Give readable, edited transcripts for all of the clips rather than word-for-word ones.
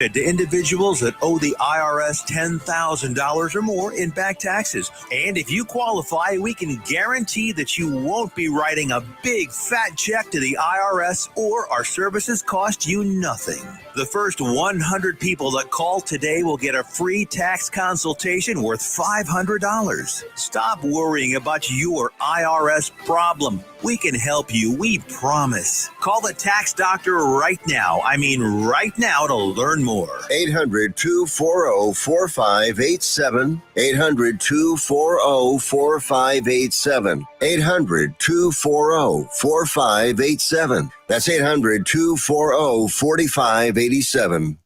To individuals that owe the IRS $10,000 or more in back taxes. And if you qualify, we can guarantee that you won't be writing a big fat check to the IRS, or our services cost you nothing. The first 100 people that call today will get a free tax consultation worth $500. Stop worrying about your IRS problem. We can help you, we promise. Call the tax doctor right now. I mean right now, to learn more. 800-240-4587. 800-240-4587. 800-240-4587. That's 800-240-4587.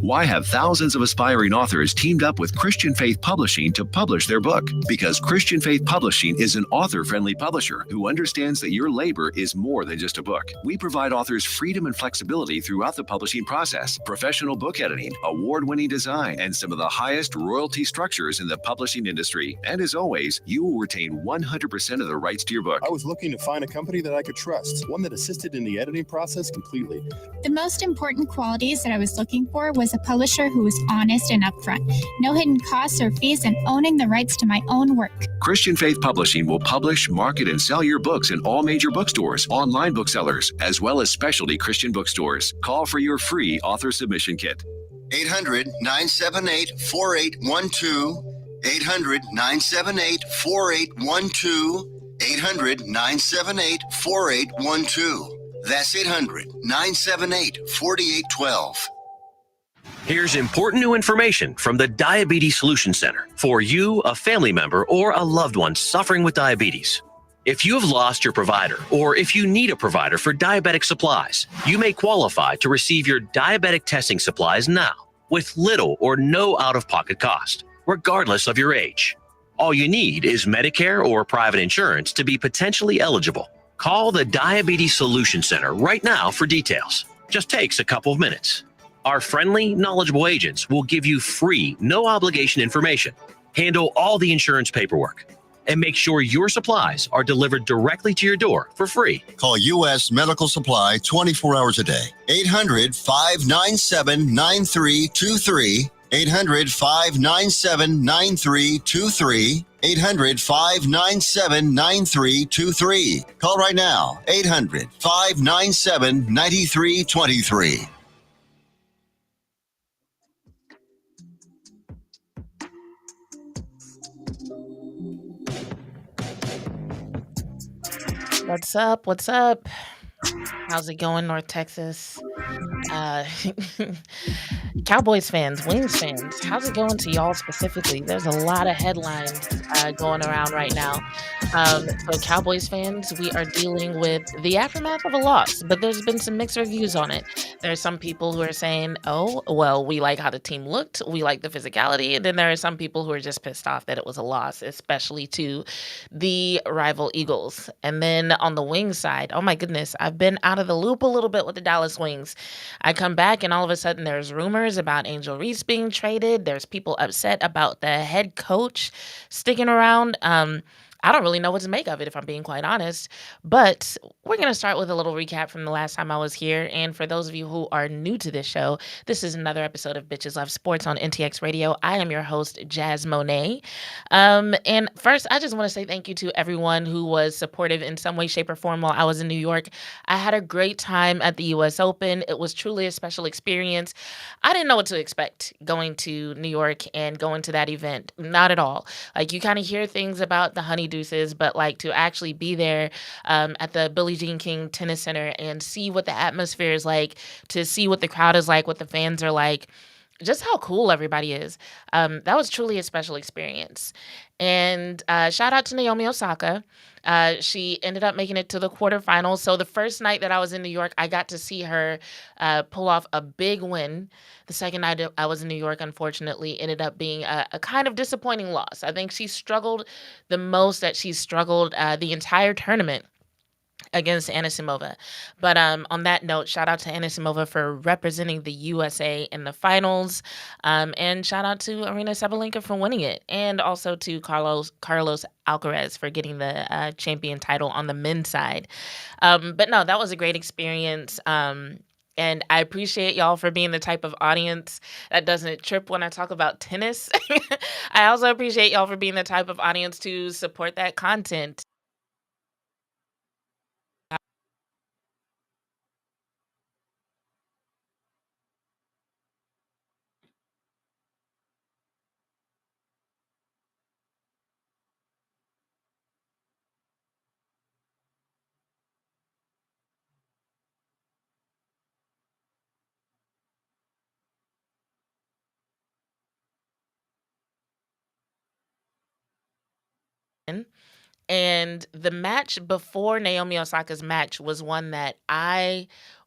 Why have thousands of aspiring authors teamed up with Christian Faith Publishing to publish their book? Because Christian Faith Publishing is an author-friendly publisher who understands that your labor is more than just a book. We provide authors freedom and flexibility throughout the publishing process, professional book editing, award-winning design, and some of the highest royalty structures in the publishing industry. And as always, you will retain 100% of the rights to your book. I was looking to find a company that I could trust, one that assisted in the editing process completely. The most important qualities that I was looking for was a publisher who was honest and upfront, no hidden costs or fees, and owning the rights to my own work. Christian Faith Publishing will publish, market, and sell your books in all major bookstores, online booksellers, as well as specialty Christian bookstores. Call for your free author submission kit. 800-978-4812. 800-978-4812. 800-978-4812. That's 800-978-4812. Here's important new information from the Diabetes Solution Center for you, a family member, or a loved one suffering with diabetes. If you have lost your provider, or if you need a provider for diabetic supplies, you may qualify to receive your diabetic testing supplies now with little or no out-of-pocket cost, regardless of your age. All you need is Medicare or private insurance to be potentially eligible. Call the Diabetes Solution Center right now for details. Just takes a couple of minutes. Our friendly, knowledgeable agents will give you free, no-obligation information, handle all the insurance paperwork, and make sure your supplies are delivered directly to your door for free. Call U.S. Medical Supply 24 hours a day. 800-597-9323. 800-597-9323. 800-597-9323. Call right now. 800-597-9323. What's up? What's up? How's it going, North Texas? Uh, Cowboys fans, Wings fans, how's it going to y'all specifically? There's a lot of headlines going around right now. So Cowboys fans, we are dealing with the aftermath of a loss, but there's been some mixed reviews on it. There's some people who are saying, oh, well, we like how the team looked. We like the physicality. And then there are some people who are just pissed off that it was a loss, especially to the rival Eagles. And then on the Wings side, oh my goodness, I've been out of the loop a little bit with the Dallas Wings. I come back and all of a sudden there's rumors about Angel Reese being traded. There's people upset about the head coach sticking around. I don't really know what to make of it, if I'm being quite honest. But we're going to start with a little recap from the last time I was here. And for those of you who are new to this show, this is another episode of Bitches Love Sports on NTX Radio. I am your host, Jazz Monet. And first, I just want to say thank you to everyone who was supportive in some way, shape, or form while I was in New York. I had a great time at the U.S. Open. It was truly a special experience. I didn't know what to expect going to New York and going to that event. Not at all. Like, you kind of hear things about the Honey Deuces, but like to actually be there at the Billie Jean King Tennis Center and see what the atmosphere is like, to see what the crowd is like, what the fans are like, just how cool everybody is. That was truly a special experience. And shout out to Naomi Osaka. She ended up making it to the quarterfinals. So the first night that I was in New York, I got to see her pull off a big win. The second night I was in New York, unfortunately, ended up being a kind of disappointing loss. I think she struggled the most that she's struggled the entire tournament against Anisimova. But on that note, shout out to Anisimova for representing the USA in the finals. And shout out to Aryna Sabalenka for winning it. And also to Carlos Alcaraz for getting the champion title on the men's side. But no, that was a great experience. And I appreciate y'all for being the type of audience that doesn't trip when I talk about tennis. I also appreciate y'all for being the type of audience to support that content. And the match before Naomi Osaka's match was one that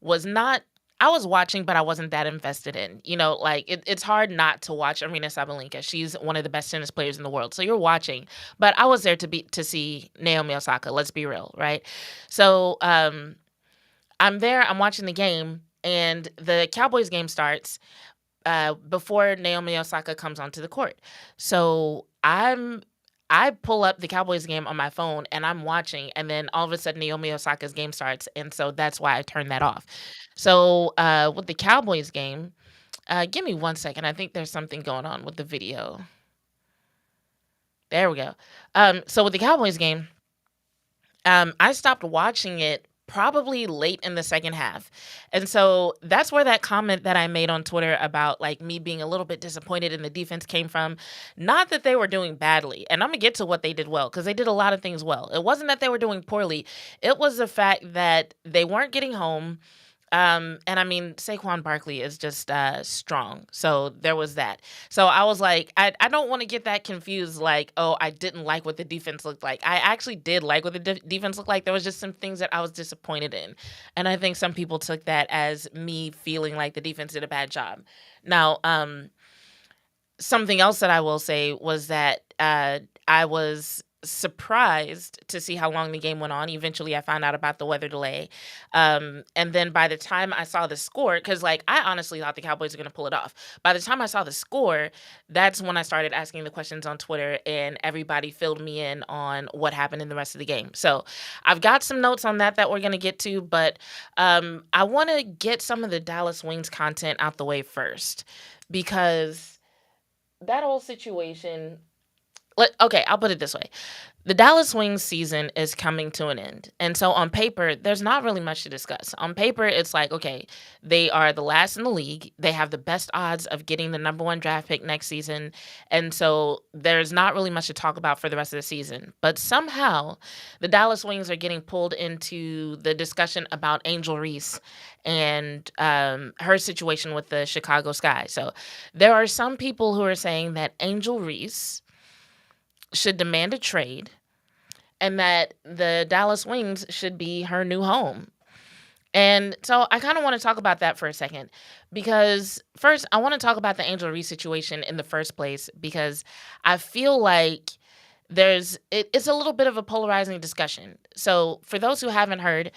was not I was watching, but I wasn't that invested in. Like it's hard not to watch Arena Sabalenka. She's one of the best tennis players in the world. So you're watching. But I was there to see Naomi Osaka, let's be real, right? So I'm there, I'm watching the game, and the Cowboys game starts before Naomi Osaka comes onto the court. So I pull up the Cowboys game on my phone and I'm watching, and then all of a sudden Naomi Osaka's game starts, and so that's why I turned that off. So with the Cowboys game, give me 1 second. I think there's something going on with the video. There we go. So with the Cowboys game, I stopped watching it probably late in the second half. And so that's where that comment that I made on Twitter about like me being a little bit disappointed in the defense came from. Not that they were doing badly. And I'm going to get to what they did well, because they did a lot of things well. It wasn't that they were doing poorly. It was the fact that they weren't getting home. And I mean, Saquon Barkley is just strong. So there was that. So I was like, I don't want to get that confused. Like, oh, I didn't like what the defense looked like. I actually did like what the defense looked like. There was just some things that I was disappointed in. And I think some people took that as me feeling like the defense did a bad job. Now, something else that I will say was that I was surprised to see how long the game went on. Eventually, I found out about the weather delay. And then by the time I saw the score, because like I honestly thought the Cowboys were going to pull it off. By the time I saw the score, that's when I started asking the questions on Twitter, and everybody filled me in on what happened in the rest of the game. So I've got some notes on that we're going to get to, but I want to get some of the Dallas Wings content out the way first, because that whole situation... Okay, I'll put it this way. The Dallas Wings season is coming to an end. And so on paper, there's not really much to discuss. On paper, it's like, okay, they are the last in the league. They have the best odds of getting the number 1 draft pick next season. And so there's not really much to talk about for the rest of the season. But somehow, the Dallas Wings are getting pulled into the discussion about Angel Reese and her situation with the Chicago Sky. So there are some people who are saying that Angel Reese should demand a trade, and that the Dallas Wings should be her new home. And so I kind of want to talk about that for a second, because first I want to talk about the Angel Reese situation in the first place, because I feel like it's a little bit of a polarizing discussion. So for those who haven't heard,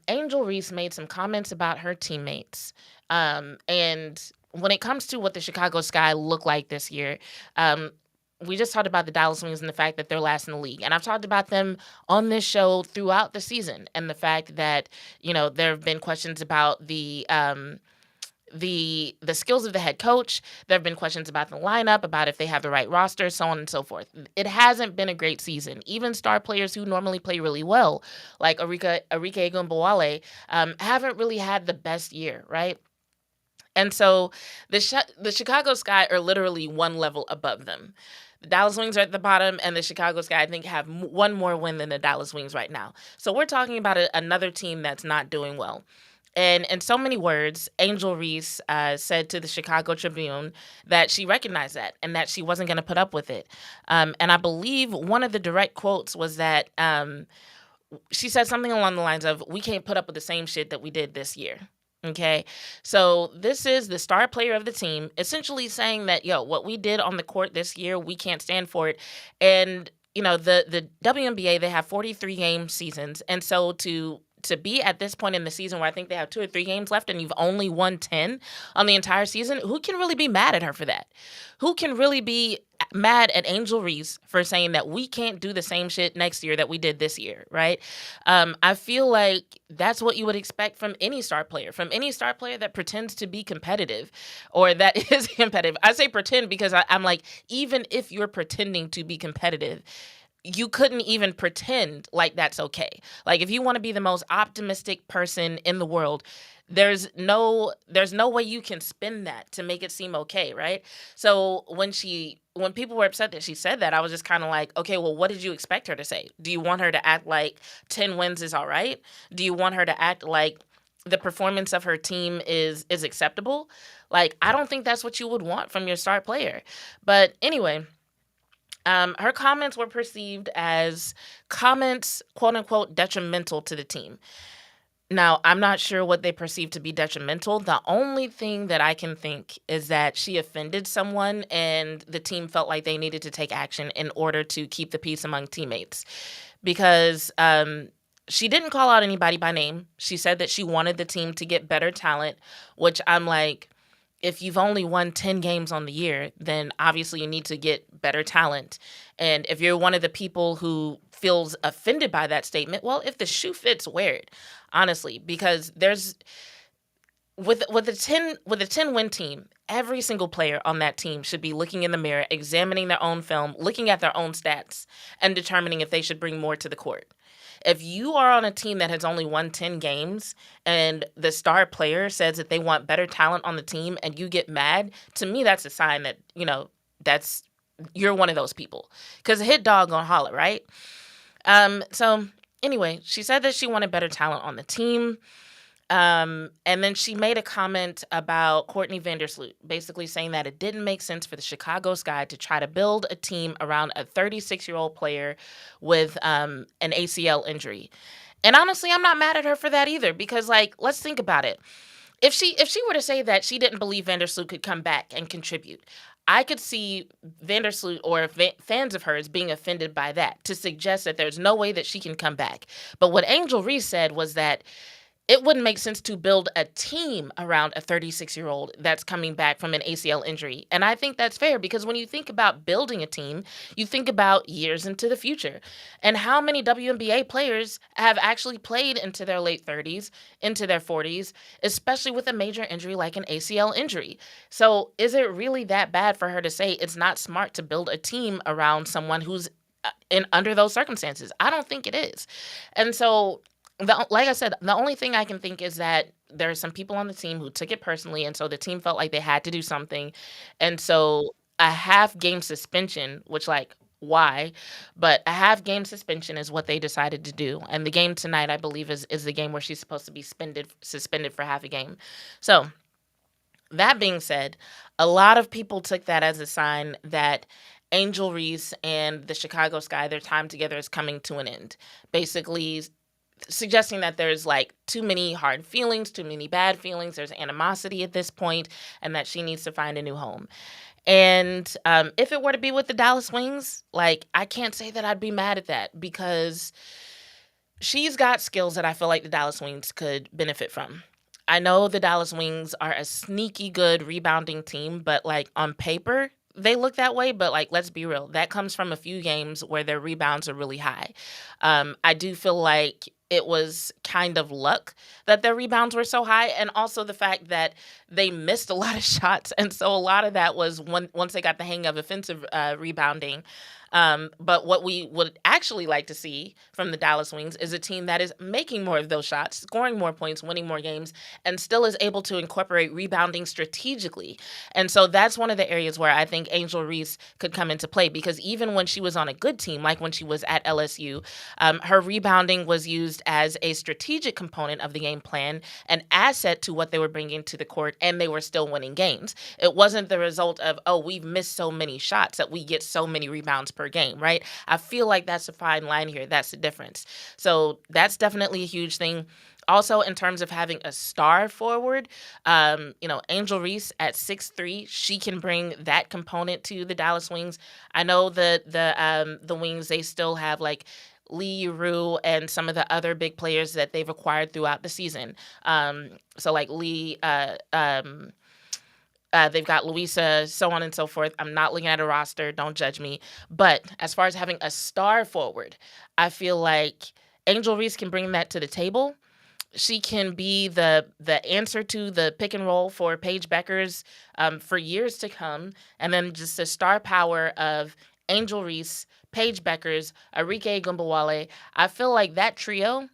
Angel Reese made some comments about her teammates. And when it comes to what the Chicago Sky look like this year, we just talked about the Dallas Wings and the fact that they're last in the league. And I've talked about them on this show throughout the season, and the fact that, there have been questions about the skills of the head coach. There have been questions about the lineup, about if they have the right roster, so on and so forth. It hasn't been a great season. Even star players who normally play really well, like Arike Egunbowale, haven't really had the best year, right? And so the Chicago Sky are literally one level above them. The Dallas Wings are at the bottom, and the Chicago Sky, I think, have one more win than the Dallas Wings right now. So we're talking about another team that's not doing well. And in so many words, Angel Reese said to the Chicago Tribune that she recognized that and that she wasn't going to put up with it. And I believe one of the direct quotes was that she said something along the lines of, "We can't put up with the same shit that we did this year." Okay, so this is the star player of the team essentially saying that, what we did on the court this year, we can't stand for it. And, the WNBA, they have 43-game seasons. And so to be at this point in the season where I think they have 2 or 3 games left and you've only won 10 on the entire season, who can really be mad at her for that? Who can really be mad at Angel Reese for saying that we can't do the same shit next year that we did this year, right? I feel like that's what you would expect from any star player, that pretends to be competitive or that is competitive. I say pretend because I'm like, even if you're pretending to be competitive, you couldn't even pretend like that's okay. Like, if you want to be the most optimistic person in the world, there's no way you can spin that to make it seem okay, right? So when people were upset that she said that, I was just kind of like, okay, well, what did you expect her to say? Do you want her to act like 10 wins is all right? Do you want her to act like the performance of her team is acceptable? Like, I don't think that's what you would want from your star player. But anyway, her comments were perceived as comments, quote unquote, detrimental to the team. Now, I'm not sure what they perceive to be detrimental. The only thing that I can think is that she offended someone and the team felt like they needed to take action in order to keep the peace among teammates. Because she didn't call out anybody by name. She said that she wanted the team to get better talent, which I'm like, if you've only won 10 games on the year, then obviously you need to get better talent. And if you're one of the people who feels offended by that statement, well, if the shoe fits, wear it, honestly, because there's with a 10 win team, every single player on that team should be looking in the mirror, examining their own film, looking at their own stats, and determining if they should bring more to the court. If you are on a team that has only won 10 games and the star player says that they want better talent on the team and you get mad, to me, that's a sign that, you're one of those people. Because a hit dog gonna holler, right? So anyway, she said that she wanted better talent on the team. And then she made a comment about Courtney Vandersloot, basically saying that it didn't make sense for the Chicago Sky to try to build a team around a 36-year-old player with an ACL injury. And honestly, I'm not mad at her for that either, because, like, let's think about it. If she were to say that she didn't believe Vandersloot could come back and contribute, I could see Vandersloot or fans of hers being offended by that, to suggest that there's no way that she can come back. But what Angel Reese said was that it wouldn't make sense to build a team around a 36-year-old that's coming back from an ACL injury. And I think that's fair, because when you think about building a team, you think about years into the future. And how many WNBA players have actually played into their late 30s, into their 40s, especially with a major injury like an ACL injury? So is it really that bad for her to say it's not smart to build a team around someone who's under those circumstances? I don't think it is. And so, like I said, the only thing I can think is that there are some people on the team who took it personally, and so the team felt like they had to do something. And so a half-game suspension, which, like, why? But a half-game suspension is what they decided to do. And the game tonight, I believe, is the game where she's supposed to be suspended for half a game. So that being said, a lot of people took that as a sign that Angel Reese and the Chicago Sky, their time together is coming to an end. Basically suggesting that there's, like, too many hard feelings, too many bad feelings, there's animosity at this point, and that she needs to find a new home. And if it were to be with the Dallas Wings, like, I can't say that I'd be mad at that, because she's got skills that I feel like the Dallas Wings could benefit from. I know the Dallas Wings are a sneaky good rebounding team, but, like, on paper, they look that way. But, like, let's be real. That comes from a few games where their rebounds are really high. I do feel like it was kind of luck that their rebounds were so high, and also the fact that they missed a lot of shots. And so a lot of that was once they got the hang of offensive rebounding. But what we would actually like to see from the Dallas Wings is a team that is making more of those shots, scoring more points, winning more games, and still is able to incorporate rebounding strategically. And so that's one of the areas where I think Angel Reese could come into play, because even when she was on a good team, like when she was at LSU, her rebounding was used as a strategic component of the game plan, an asset to what they were bringing to the court, and they were still winning games. It wasn't the result of, oh, we've missed so many shots that we get so many rebounds per game, right? I feel like that's a fine line here. That's the difference. So that's definitely a huge thing. Also, in terms of having a star forward, Angel Reese at 6'3", she can bring that component to the Dallas Wings. I know that the Wings, they still have, like, Lee Rue and some of the other big players that they've acquired throughout the season. So, like, Lee, They've got Louisa, so on and so forth. I'm not looking at a roster. Don't judge me. But as far as having a star forward, I feel like Angel Reese can bring that to the table. She can be the answer to the pick and roll for Paige Beckers for years to come. And then just the star power of Angel Reese, Paige Beckers, Arike Gumbawale. I feel like that trio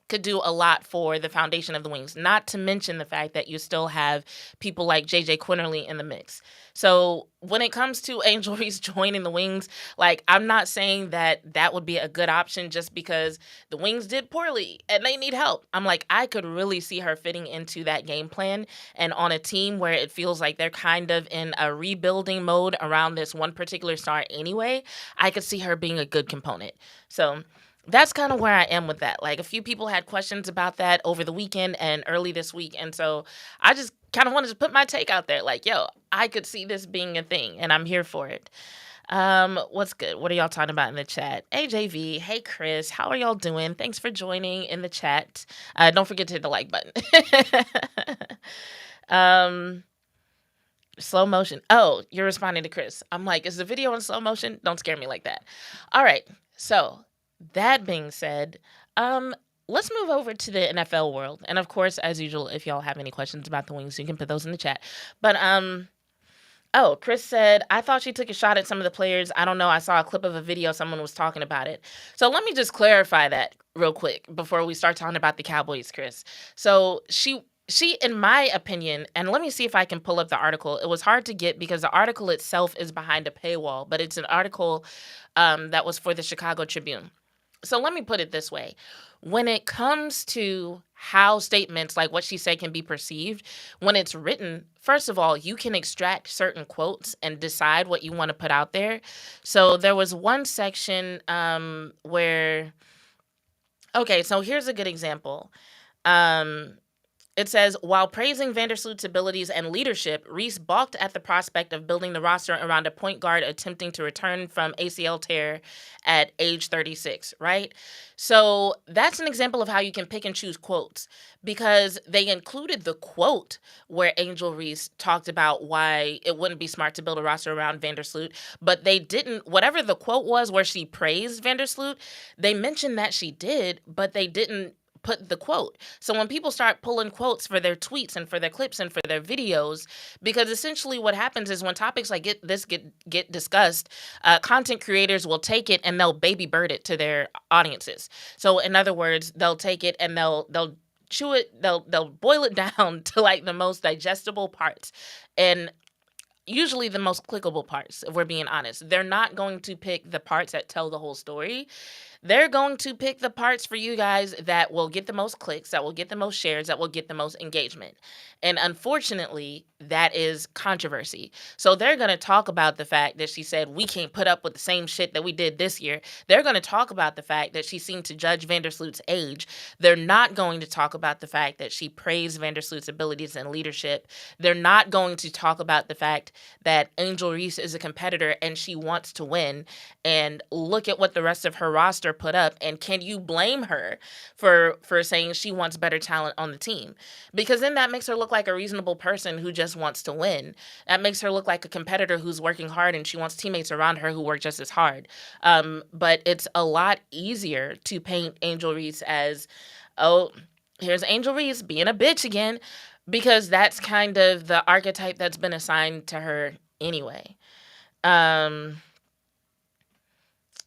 could do a lot for the foundation of the Wings, not to mention the fact that you still have people like JJ Quinterly in the mix. So when it comes to Angel Reese joining the Wings, like, I'm not saying that would be a good option just because the Wings did poorly and they need help. I'm like, I could really see her fitting into that game plan, and on a team where it feels like they're kind of in a rebuilding mode around this one particular star anyway, I could see her being a good component. So that's kind of where I am with that. Like, a few people had questions about that over the weekend and early this week. And so I just kind of wanted to put my take out there. Like, yo, I could see this being a thing and I'm here for it. What's good? What are y'all talking about in the chat? Hey, JV. Hey, Chris. How are y'all doing? Thanks for joining in the chat. Don't forget to hit the like button. Slow motion. Oh, you're responding to Chris. I'm like, is the video in slow motion? Don't scare me like that. All right. So that being said, let's move over to the NFL world. And of course, as usual, if y'all have any questions about the Wings, you can put those in the chat. But Chris said, I thought she took a shot at some of the players. I don't know. I saw a clip of a video. Someone was talking about it. So let me just clarify that real quick before we start talking about the Cowboys, Chris. So she, in my opinion, and let me see if I can pull up the article. It was hard to get because the article itself is behind a paywall, but it's an article that was for the Chicago Tribune. So let me put it this way. When it comes to how statements like what she said can be perceived, when it's written, first of all, you can extract certain quotes and decide what you want to put out there. So there was one section where, okay, so here's a good example. It says, while praising Vandersloot's abilities and leadership, Reese balked at the prospect of building the roster around a point guard attempting to return from ACL tear at age 36, right? So that's an example of how you can pick and choose quotes, because they included the quote where Angel Reese talked about why it wouldn't be smart to build a roster around Vandersloot, but they didn't, whatever the quote was where she praised Vandersloot, they mentioned that she did, but they didn't put the quote. So when people start pulling quotes for their tweets and for their clips and for their videos, because essentially what happens is when topics like get discussed, content creators will take it and they'll baby bird it to their audiences. So in other words, they'll take it and they'll chew it, they'll boil it down to like the most digestible parts. And usually the most clickable parts, if we're being honest. They're not going to pick the parts that tell the whole story. They're going to pick the parts for you guys that will get the most clicks, that will get the most shares, that will get the most engagement. And unfortunately, that is controversy. So they're going to talk about the fact that she said, we can't put up with the same shit that we did this year. They're going to talk about the fact that she seemed to judge Vandersloot's age. They're not going to talk about the fact that she praised Vandersloot's abilities and leadership. They're not going to talk about the fact that Angel Reese is a competitor and she wants to win. And look at what the rest of her roster put up. And can you blame her for saying she wants better talent on the team? Because then that makes her look like a reasonable person who just wants to win. That makes her look like a competitor who's working hard and she wants teammates around her who work just as hard. But it's a lot easier to paint Angel Reese as, oh, here's Angel Reese being a bitch again, because that's kind of the archetype that's been assigned to her anyway.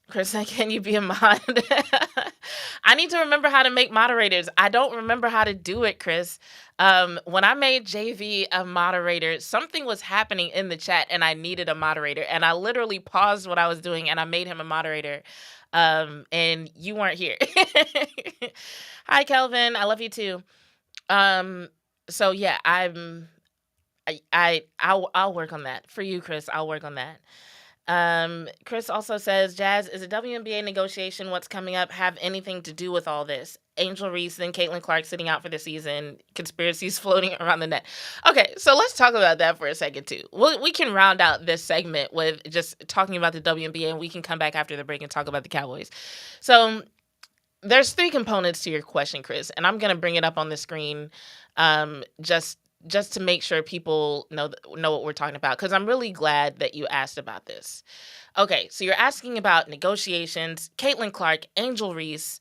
Chris, can you be a mod? I need to remember how to make moderators. I don't remember how to do it, Chris. When I made JV a moderator, something was happening in the chat and I needed a moderator. And I literally paused what I was doing and I made him a moderator. And you weren't here. Hi, Kelvin. I love you too. So yeah, I'll work on that. For you, Chris, I'll work on that. Chris also says, Jazz, is a WNBA negotiation what's coming up have anything to do with all this? Angel Reese and Caitlin Clark sitting out for the season, conspiracies floating around the net. Okay, so let's talk about that for a second too. We can round out this segment with just talking about the WNBA, and we can come back after the break and talk about the Cowboys. So there's three components to your question, Chris, and I'm going to bring it up on the screen just just to make sure people know what we're talking about, because I'm really glad that you asked about this. Okay, so you're asking about negotiations, Caitlin Clark, Angel Reese,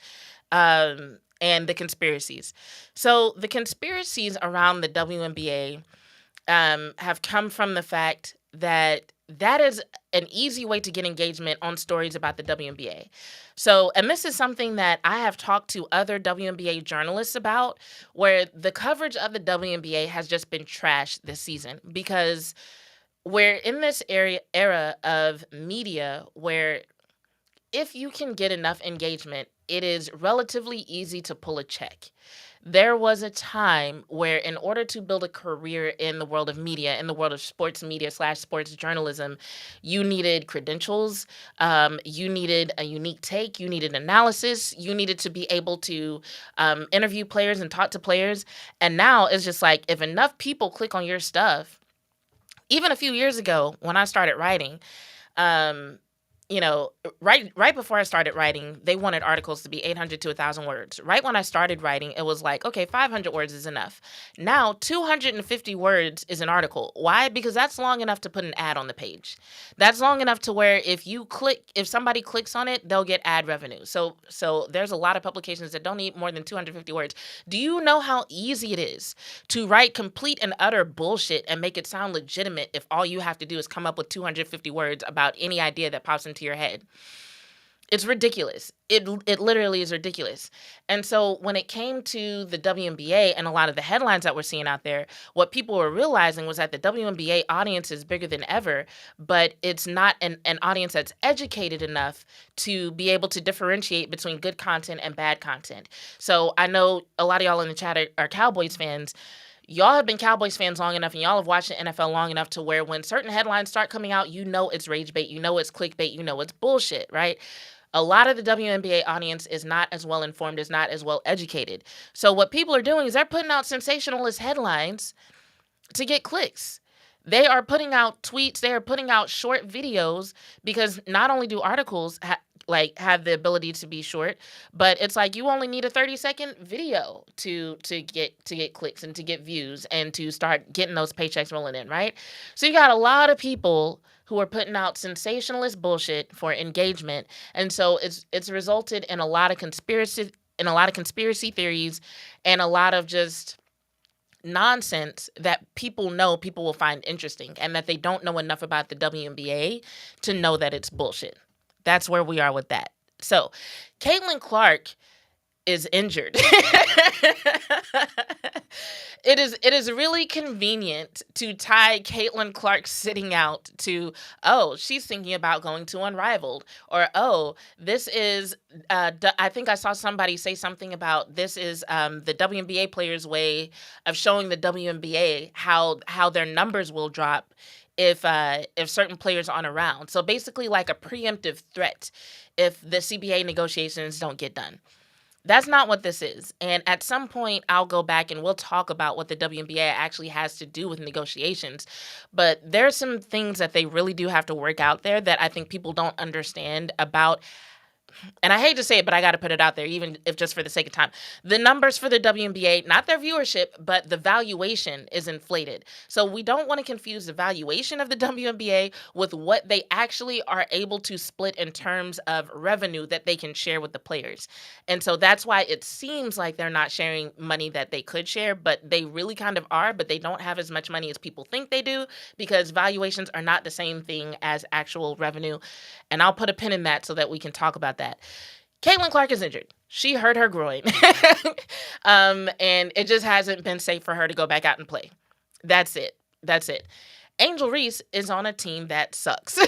and the conspiracies. So the conspiracies around the WNBA have come from the fact that is an easy way to get engagement on stories about the WNBA. So, and this is something that I have talked to other WNBA journalists about, where the coverage of the WNBA has just been trash this season, because we're in this era of media where if you can get enough engagement, it is relatively easy to pull a check. There was a time where, in order to build a career in the world of media, in the world of sports media / sports journalism, you needed credentials, you needed a unique take, you needed analysis, you needed to be able to interview players and talk to players. And now it's just like, if enough people click on your stuff, even a few years ago when I started writing, right before I started writing, they wanted articles to be 800 to 1,000 words. Right when I started writing, it was like, okay, 500 words is enough. Now, 250 words is an article. Why? Because that's long enough to put an ad on the page. That's long enough to where if somebody clicks on it, they'll get ad revenue. So there's a lot of publications that don't need more than 250 words. Do you know how easy it is to write complete and utter bullshit and make it sound legitimate if all you have to do is come up with 250 words about any idea that pops into your head? It's ridiculous. It literally is ridiculous. And so when it came to the WNBA and a lot of the headlines that we're seeing out there, what people were realizing was that the WNBA audience is bigger than ever, but it's not an audience that's educated enough to be able to differentiate between good content and bad content. So I know a lot of y'all in the chat are Cowboys fans. Y'all have been Cowboys fans long enough, and y'all have watched the NFL long enough to where when certain headlines start coming out, you know it's rage bait, you know it's clickbait, you know it's bullshit, right? A lot of the WNBA audience is not as well informed, is not as well educated. So what people are doing is they're putting out sensationalist headlines to get clicks. They are putting out tweets, they are putting out short videos, because not only do articles have the ability to be short, but it's like you only need a 30-second video to get clicks and to get views and to start getting those paychecks rolling in, right? So you got a lot of people who are putting out sensationalist bullshit for engagement, and so it's resulted in a lot of conspiracy theories and a lot of just nonsense that people know people will find interesting, and that they don't know enough about the WNBA to know that it's bullshit. That's where we are with that. So, Caitlin Clark is injured. It is really convenient to tie Caitlin Clark sitting out to, oh, she's thinking about going to Unrivaled, or oh, this is I think I saw somebody say something about this is the WNBA players' way of showing the WNBA how their numbers will drop if certain players aren't around. So basically like a preemptive threat if the CBA negotiations don't get done. That's not what this is. And at some point, I'll go back and we'll talk about what the WNBA actually has to do with negotiations. But there's some things that they really do have to work out there that I think people don't understand about. And I hate to say it, but I got to put it out there, even if just for the sake of time. The numbers for the WNBA, not their viewership, but the valuation is inflated. So we don't want to confuse the valuation of the WNBA with what they actually are able to split in terms of revenue that they can share with the players. And so that's why it seems like they're not sharing money that they could share, but they really kind of are, but they don't have as much money as people think they do, because valuations are not the same thing as actual revenue. And I'll put a pin in that so that we can talk about that. Caitlin Clark is injured. She hurt her groin. And it just hasn't been safe for her to go back out and play. That's it. Angel Reese is on a team that sucks.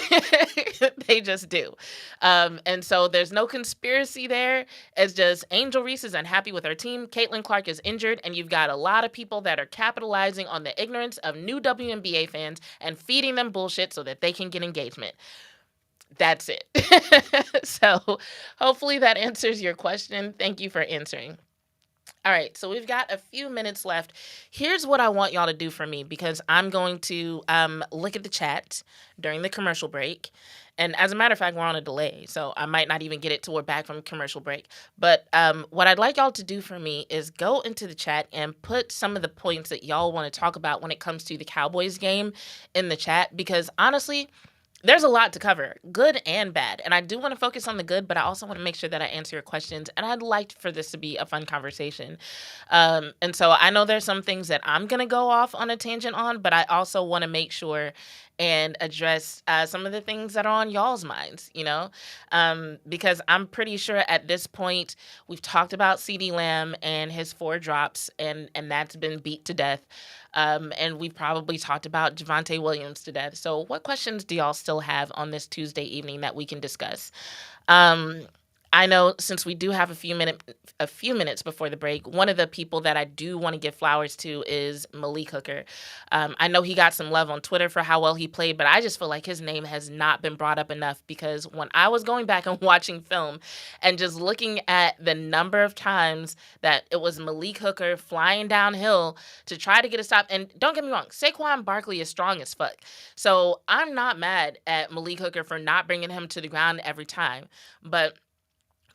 They just do. And so there's no conspiracy there. It's just Angel Reese is unhappy with her team. Caitlin Clark is injured. And you've got a lot of people that are capitalizing on the ignorance of new WNBA fans and feeding them bullshit so that they can get engagement. That's it. So hopefully that answers your question. Thank you for answering. All right, so we've got a few minutes left. Here's what I want y'all to do for me because I'm going to look at the chat during the commercial break. And as a matter of fact, we're on a delay, so I might not even get it till we're back from commercial break. But what I'd like y'all to do for me is go into the chat and put some of the points that y'all want to talk about when it comes to the Cowboys game in the chat because honestly, there's a lot to cover, good and bad. And I do want to focus on the good, but I also want to make sure that I answer your questions. And I'd like for this to be a fun conversation. And so I know there's some things that I'm going to go off on a tangent on, but I also want to make sure and address some of the things that are on y'all's minds, because I'm pretty sure at this point we've talked about CeeDee Lamb and his 4 drops, and that's been beat to death. And we've probably talked about Javonte Williams to death. So what questions do y'all still have on this Tuesday evening that we can discuss? I know since we do have a few minutes before the break, one of the people that I do want to give flowers to is MALIK HOOKER. I know he got some love on Twitter for how well he played, but I just feel like his name has not been brought up enough because when I was going back and watching film and just looking at the number of times that it was MALIK HOOKER flying downhill to try to get a stop, and don't get me wrong, Saquon Barkley is strong as fuck. So I'm not mad at MALIK HOOKER for not bringing him to the ground every time, but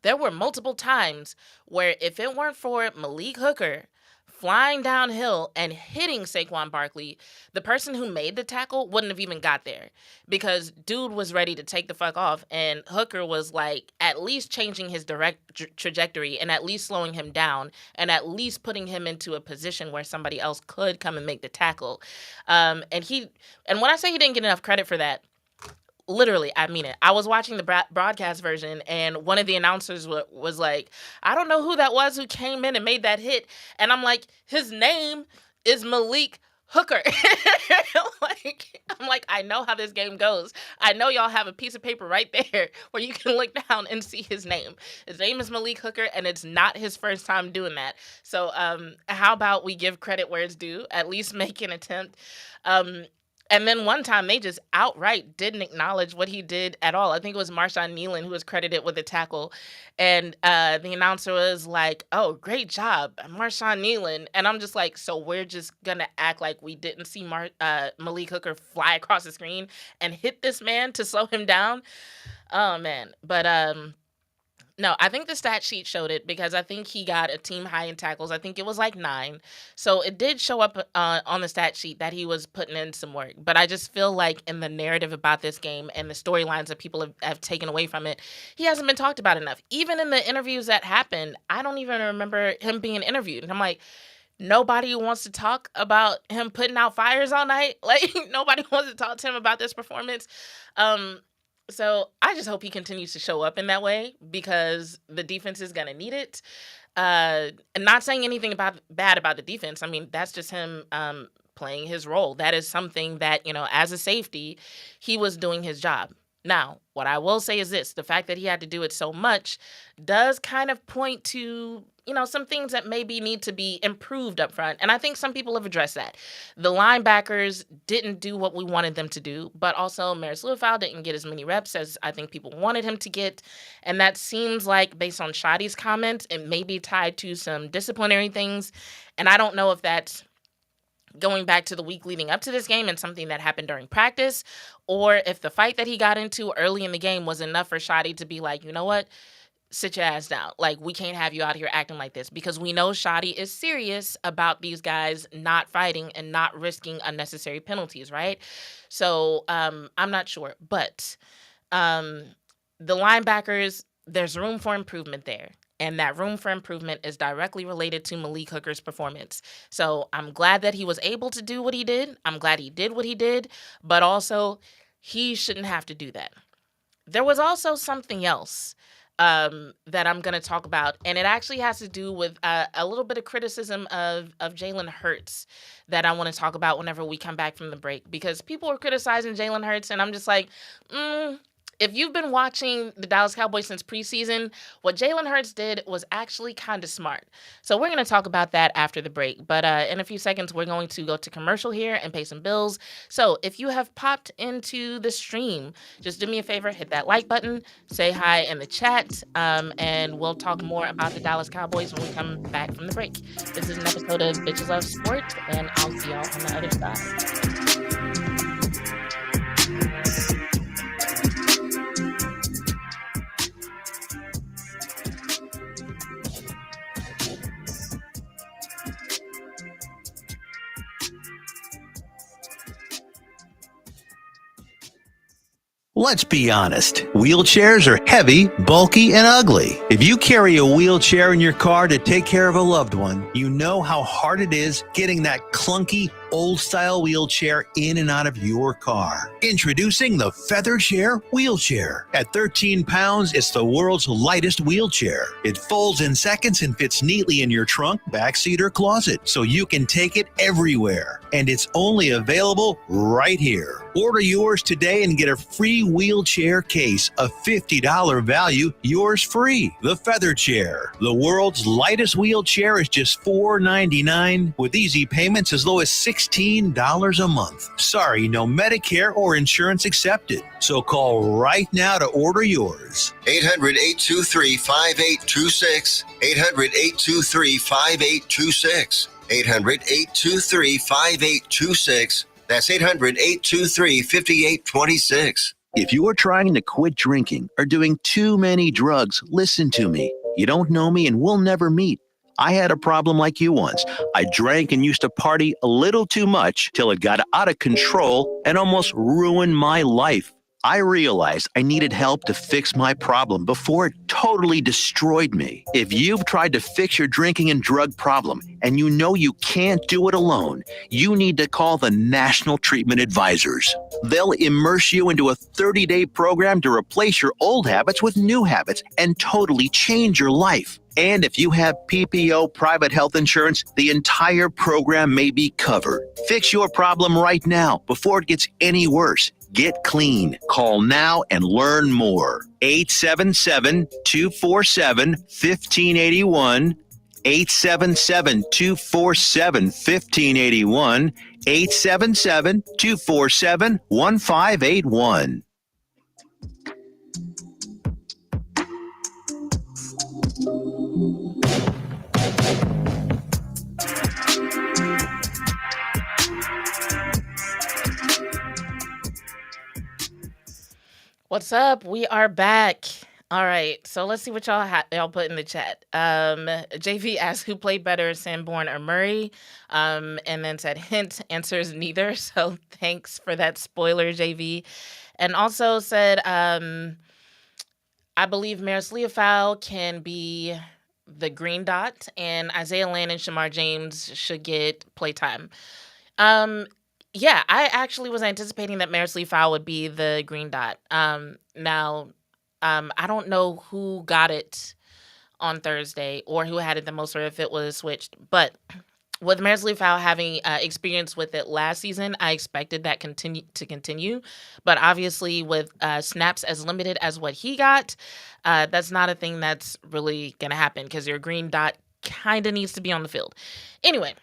there were multiple times where if it weren't for MALIK HOOKER flying downhill and hitting Saquon Barkley, the person who made the tackle wouldn't have even got there because dude was ready to take the fuck off. And Hooker was like at least changing his direct trajectory and at least slowing him down and at least putting him into a position where somebody else could come and make the tackle. And when I say he didn't get enough credit for that, literally, I mean it. I was watching the broadcast version, and one of the announcers was like, I don't know who that was who came in and made that hit. And I'm like, his name is MALIK HOOKER. I'm like, I know how this game goes. I know y'all have a piece of paper right there where you can look down and see his name. His name is MALIK HOOKER, and it's not his first time doing that. So how about we give credit where it's due? At least make an attempt. And then one time they just outright didn't acknowledge what he did at all. I think it was Marshawn Nealon who was credited with the tackle. And the announcer was like, oh, great job, Marshawn Nealon. And I'm just like, so we're just going to act like we didn't see MALIK HOOKER fly across the screen and hit this man to slow him down? Oh, man. But no, I think the stat sheet showed it because I think he got a team high in tackles. I think it was like 9. So it did show up on the stat sheet that he was putting in some work. But I just feel like in the narrative about this game and the storylines that people have taken away from it, he hasn't been talked about enough. Even in the interviews that happened, I don't even remember him being interviewed. And I'm like, nobody wants to talk about him putting out fires all night. Like, nobody wants to talk to him about this performance. So I just hope he continues to show up in that way because the defense is going to need it. And not saying anything bad about the defense. I mean, that's just him playing his role. That is something that, as a safety, he was doing his job. Now, what I will say is this. The fact that he had to do it so much does kind of point to, some things that maybe need to be improved up front. And I think some people have addressed that. The linebackers didn't do what we wanted them to do, but also Maris Lewifau didn't get as many reps as I think people wanted him to get. And that seems like, based on Shotty's comments, it may be tied to some disciplinary things. And I don't know if that's going back to the week leading up to this game and something that happened during practice, or if the fight that he got into early in the game was enough for Shotty to be like, you know what? Sit your ass down. Like, we can't have you out here acting like this because we know Shotty is serious about these guys not fighting and not risking unnecessary penalties, right? So I'm not sure. But the linebackers, there's room for improvement there. And that room for improvement is directly related to MALIK HOOKER's performance. So I'm glad that he was able to do what he did. I'm glad he did what he did. But also, he shouldn't have to do that. There was also something else that I'm going to talk about, and it actually has to do with a little bit of criticism of Jalen Hurts that I want to talk about whenever we come back from the break, because people are criticizing Jalen Hurts, and I'm just like, if you've been watching the Dallas Cowboys since preseason, what Jalen Hurts did was actually kind of smart. So we're going to talk about that after the break. But in a few seconds, we're going to go to commercial here and pay some bills. So if you have popped into the stream, just do me a favor, hit that like button, say hi in the chat, and we'll talk more about the Dallas Cowboys when we come back from the break. This is an episode of Bitches Love Sports, and I'll see y'all on the other side. Let's be honest. Wheelchairs are heavy, bulky, and ugly. If you carry a wheelchair in your car to take care of a loved one, you know how hard it is getting that clunky, old-style wheelchair in and out of your car. Introducing the Feather Chair Wheelchair. At 13 pounds, it's the world's lightest wheelchair. It folds in seconds and fits neatly in your trunk, backseat, or closet, so you can take it everywhere. And it's only available right here. Order yours today and get a free wheelchair case, a $50 value, yours free. The Feather Chair, the world's lightest wheelchair, is just $4.99 with easy payments as low as $16 a month. Sorry, no Medicare or insurance accepted. So call right now to order yours. 800-823-5826. 800-823-5826. 800-823-5826. That's 800-823-5826. If you are trying to quit drinking or doing too many drugs, listen to me. You don't know me and we'll never meet. I had a problem like you once. I drank and used to party a little too much till it got out of control and almost ruined my life. I realized I needed help to fix my problem before it totally destroyed me. If you've tried to fix your drinking and drug problem and you know you can't do it alone, you need to call the National Treatment Advisors. They'll immerse you into a 30-day program to replace your old habits with new habits and totally change your life. And if you have PPO private health insurance, the entire program may be covered. Fix your problem right now before it gets any worse. Get clean. Call now and learn more. 877-247-1581. 877-247-1581. 877-247-1581. What's up? We are back. All right, so let's see what y'all put in the chat. JV asked who played better, Sanborn or Murray, and then said hint, answers neither. So thanks for that spoiler, JV. And also said, I believe Maris Leofau can be the green dot, and Isaiah Land and Shamar James should get playtime. Yeah, I actually was anticipating that Maris Leofau would be the green dot. Now, I don't know who got it on Thursday or who had it the most or if it was switched. But with Maris Leofau having experience with it last season, I expected that to continue. But obviously with snaps as limited as what he got, that's not a thing that's really going to happen because your green dot kind of needs to be on the field. Anyway.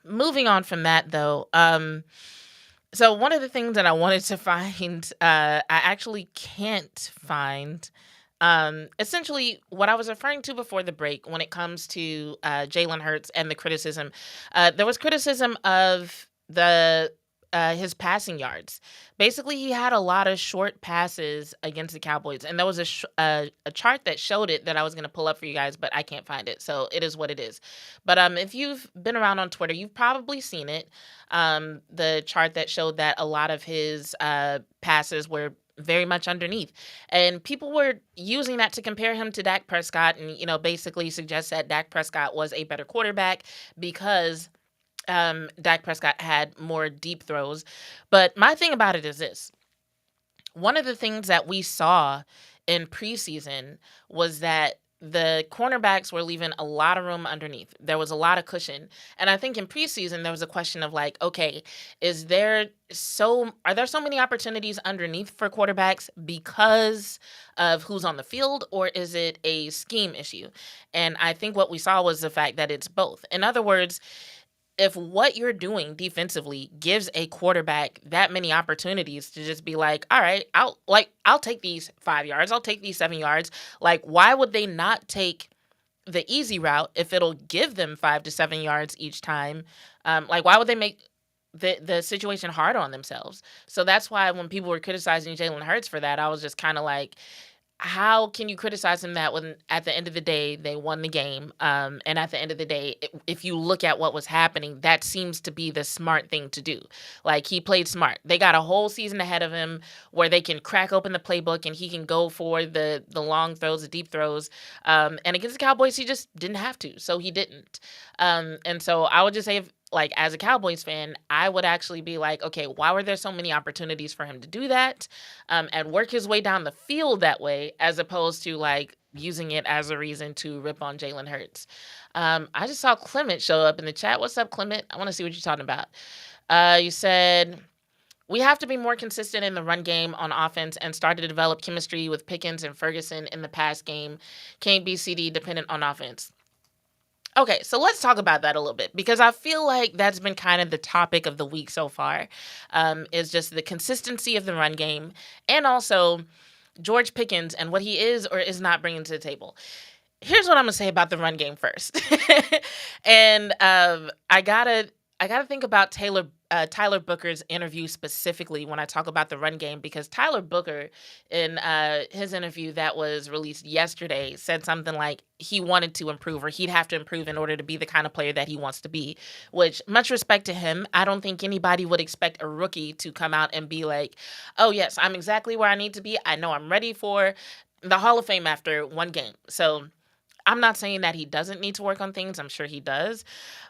Moving on from that, though, so one of the things that I wanted to find, I actually can't find. Essentially, what I was referring to before the break when it comes to Jalen Hurts and the criticism, there was criticism of his passing yards. Basically, he had a lot of short passes against the Cowboys, and there was a chart that showed it that I was going to pull up for you guys, but I can't find it, so it is what it is. But if you've been around on Twitter, you've probably seen it. The chart that showed that a lot of his passes were very much underneath, and people were using that to compare him to Dak Prescott, and basically suggest that Dak Prescott was a better quarterback because Dak Prescott had more deep throws. But my thing about it is this. One of the things that we saw in preseason was that the cornerbacks were leaving a lot of room underneath. There was a lot of cushion. And I think in preseason there was a question of like, okay, are there so many opportunities underneath for quarterbacks because of who's on the field, or is it a scheme issue? And I think what we saw was the fact that it's both. In other words, if what you're doing defensively gives a quarterback that many opportunities to just be like, all right, I'll take these 5 yards, I'll take these 7 yards. Like, why would they not take the easy route if it'll give them 5 to 7 yards each time? Like, why would they make the situation hard on themselves? So that's why when people were criticizing Jalen Hurts for that, I was just kind of like, how can you criticize him that when at the end of the day they won the game? And at the end of the day, if you look at what was happening, that seems to be the smart thing to do. Like, he played smart. They got a whole season ahead of him where they can crack open the playbook and he can go for the long throws, the deep throws. And against the Cowboys, he just didn't have to, so he didn't. And so I would just say, like, as a Cowboys fan, I would actually be like, okay, why were there so many opportunities for him to do that and work his way down the field that way, as opposed to like using it as a reason to rip on Jalen Hurts? I just saw Clement show up in the chat. What's up, Clement? I want to see what you're talking about. You said, we have to be more consistent in the run game on offense and start to develop chemistry with Pickens and Ferguson in the pass game. Can't be CD dependent on offense. Okay, so let's talk about that a little bit, because I feel like that's been kind of the topic of the week so far, is just the consistency of the run game and also George Pickens and what he is or is not bringing to the table. Here's what I'm going to say about the run game first. And I gotta think about Tyler Booker's interview specifically when I talk about the run game, because Tyler Booker, in his interview that was released yesterday, said something like he wanted to improve, or he'd have to improve in order to be the kind of player that he wants to be, which, much respect to him, I don't think anybody would expect a rookie to come out and be like, oh yes, I'm exactly where I need to be. I know I'm ready for the Hall of Fame after one game. So I'm not saying that he doesn't need to work on things. I'm sure he does.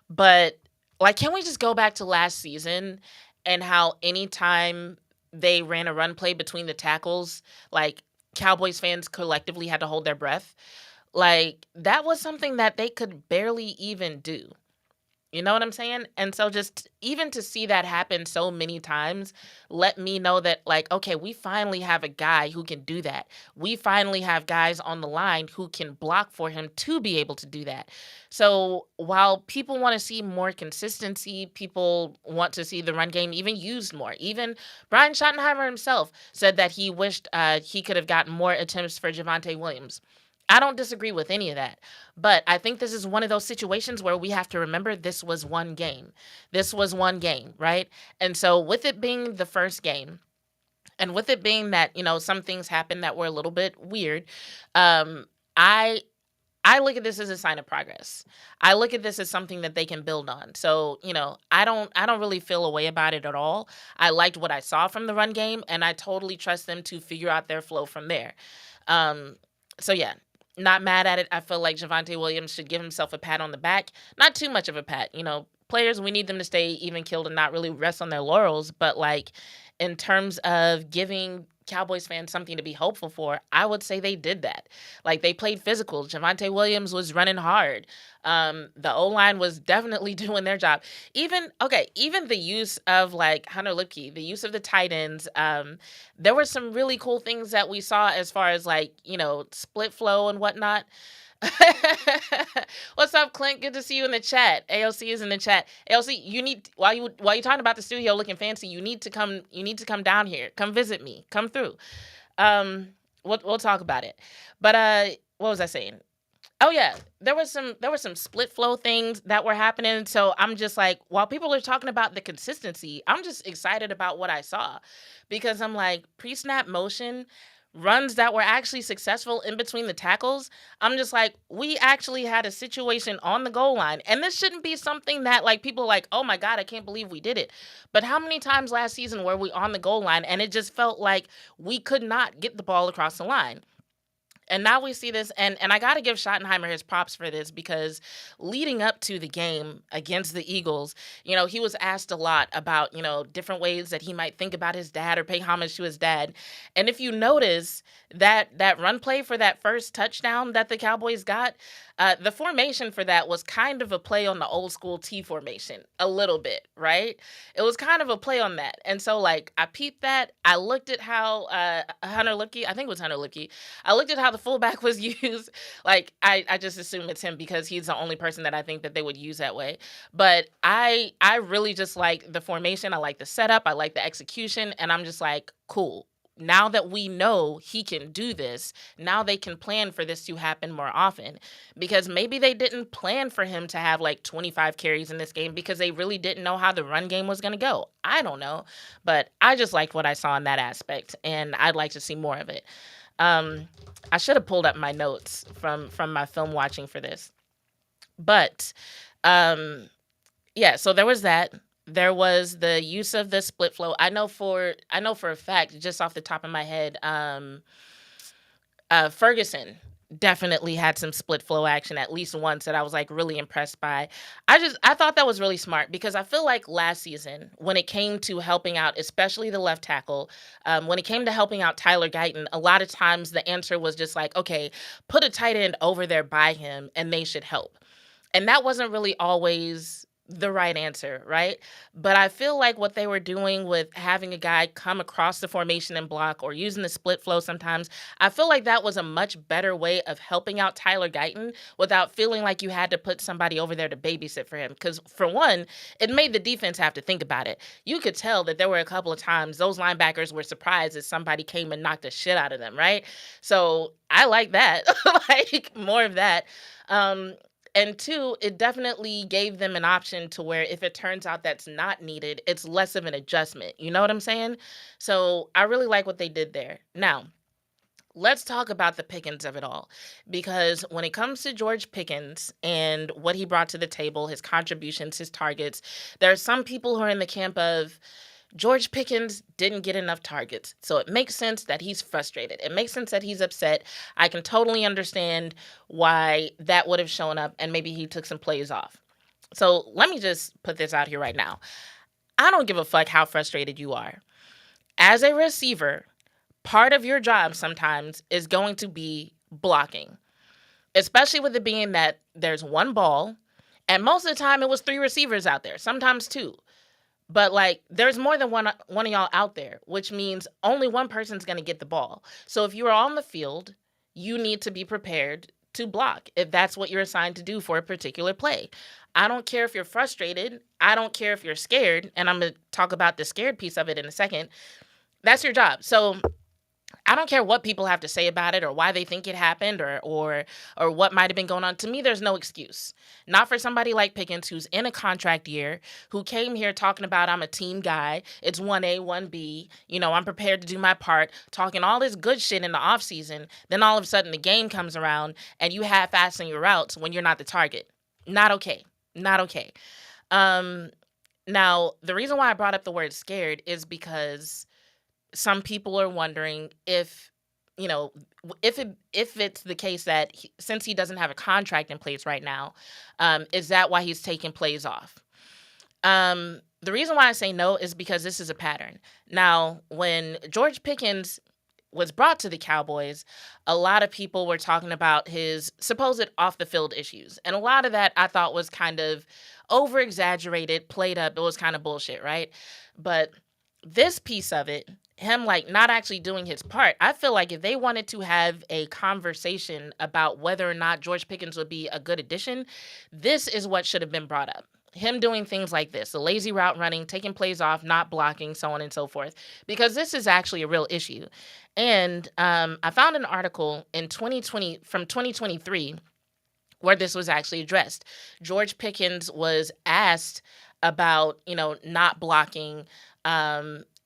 But like, can we just go back to last season and how anytime they ran a run play between the tackles, like, Cowboys fans collectively had to hold their breath? Like, that was something that they could barely even do. You know what I'm saying? And so just even to see that happen so many times let me know that, like, okay, we finally have a guy who can do that. We finally have guys on the line who can block for him to be able to do that. So while people want to see more consistency, people want to see the run game even used more. Even Brian Schottenheimer himself said that he wished he could have gotten more attempts for Javonte Williams. I don't disagree with any of that, but I think this is one of those situations where we have to remember this was one game. This was one game, right? And so with it being the first game, and with it being that, you know, some things happened that were a little bit weird, I look at this as a sign of progress. I look at this as something that they can build on. So, you know, I don't really feel a way about it at all. I liked what I saw from the run game, and I totally trust them to figure out their flow from there. So yeah. Not mad at it. I feel like Javonte Williams should give himself a pat on the back. Not too much of a pat. You know, players, we need them to stay even keeled and not really rest on their laurels. But, like, in terms of giving Cowboys fans something to be hopeful for, I would say they did that. Like, they played physical. Javonte Williams was running hard. The O-line was definitely doing their job. Even the use of, like, Hunter Lipke, the use of the tight ends, there were some really cool things that we saw as far as, like, you know, split flow and whatnot. What's up, Clint? Good to see you in the chat. ALC is in the chat. ALC, you need, while you're talking about the studio looking fancy, you need to come down here. Come visit me. Come through. We'll talk about it. But what was I saying? Oh yeah, there were some split flow things that were happening. So I'm just like, while people are talking about the consistency, I'm just excited about what I saw, because I'm like, pre-snap motion runs that were actually successful in between the tackles. I'm just like, we actually had a situation on the goal line, and this shouldn't be something that, like, people are like, oh my God, I can't believe we did it. But how many times last season were we on the goal line and it just felt like we could not get the ball across the line? And now we see this, and I got to give Schottenheimer his props for this, because leading up to the game against the Eagles, he was asked a lot about, different ways that he might think about his dad or pay homage to his dad. And if you notice that run play for that first touchdown that the Cowboys got, the formation for that was kind of a play on the old school T formation, a little bit, right? It was kind of a play on that. And so, like, I peeped that. I looked at how Hunter Luepke, I think it was Hunter Luepke, I looked at how the fullback was used. Like, I just assume it's him because he's the only person that I think that they would use that way. But I really just like the formation. I like the setup. I like the execution. And I'm just like, cool. Now that we know he can do this, now they can plan for this to happen more often, because maybe they didn't plan for him to have like 25 carries in this game because they really didn't know how the run game was going to go. I don't know, but I just liked what I saw in that aspect, and I'd like to see more of it. I should have pulled up my notes from my film watching for this, but yeah, so there was that. There was the use of the split flow. I know for a fact, just off the top of my head, Ferguson definitely had some split flow action at least once that I was like really impressed by. I thought that was really smart, because I feel like last season, when it came to helping out, especially the left tackle, when it came to helping out Tyler Guyton, a lot of times the answer was just like, okay, put a tight end over there by him and they should help. And that wasn't really always the right answer, right? But I feel like what they were doing with having a guy come across the formation and block, or using the split flow sometimes, I feel like that was a much better way of helping out Tyler Guyton without feeling like you had to put somebody over there to babysit for him. Because for one, it made the defense have to think about it. You could tell that there were a couple of times those linebackers were surprised that somebody came and knocked the shit out of them, right? So I like that. Like, more of that. And two, it definitely gave them an option to where if it turns out that's not needed, it's less of an adjustment. You know what I'm saying? So I really like what they did there. Now, let's talk about the Pickens of it all. Because when it comes to George Pickens and what he brought to the table, his contributions, his targets, there are some people who are in the camp of, George Pickens didn't get enough targets, so it makes sense that he's frustrated. It makes sense that he's upset. I can totally understand why that would have shown up, and maybe he took some plays off. So let me just put this out here right now. I don't give a fuck how frustrated you are. As a receiver, part of your job sometimes is going to be blocking, especially with it being that there's one ball, and most of the time it was 3 receivers out there, sometimes 2. But, like, there's more than one of y'all out there, which means only one person's going to get the ball. So if you are on the field, you need to be prepared to block if that's what you're assigned to do for a particular play. I don't care if you're frustrated. I don't care if you're scared. And I'm going to talk about the scared piece of it in a second. That's your job. So I don't care what people have to say about it or why they think it happened or what might have been going on. To me, there's no excuse. Not for somebody like Pickens, who's in a contract year, who came here talking about, I'm a team guy. It's 1A, 1B. I'm prepared to do my part, talking all this good shit in the offseason. Then all of a sudden the game comes around and you half-assing your routes when you're not the target. Not okay. Not okay. Now, the reason why I brought up the word scared is because some people are wondering if it's the case that since he doesn't have a contract in place right now, is that why he's taking plays off? The reason why I say no is because this is a pattern. Now, when George Pickens was brought to the Cowboys, a lot of people were talking about his supposed off-the-field issues. And a lot of that I thought was kind of over-exaggerated, played up. It was kind of bullshit, right? But this piece of it, him like not actually doing his part, I feel like if they wanted to have a conversation about whether or not George Pickens would be a good addition, this is what should have been brought up. Him doing things like this, the lazy route running, taking plays off, not blocking, so on and so forth, because this is actually a real issue. And I found an article in 2020 from 2023 where this was actually addressed. George Pickens was asked about, not blocking,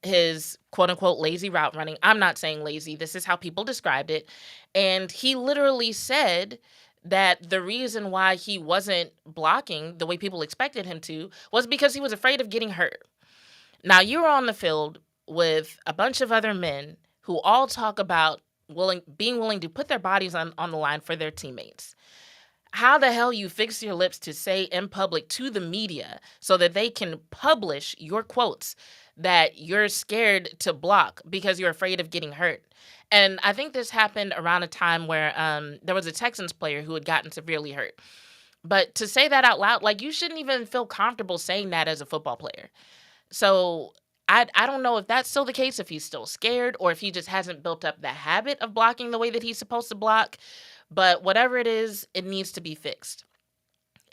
his quote unquote lazy route running. I'm not saying lazy. This is how people described it. And he literally said that the reason why he wasn't blocking the way people expected him to was because he was afraid of getting hurt. Now, you were on the field with a bunch of other men who all talk about being willing to put their bodies on the line for their teammates. How the hell you fix your lips to say in public to the media so that they can publish your quotes that you're scared to block because you're afraid of getting hurt? And I think this happened around a time where there was a Texans player who had gotten severely hurt. But to say that out loud, like, you shouldn't even feel comfortable saying that as a football player. So I don't know if that's still the case, if he's still scared, or if he just hasn't built up the habit of blocking the way that he's supposed to block. But whatever it is, it needs to be fixed.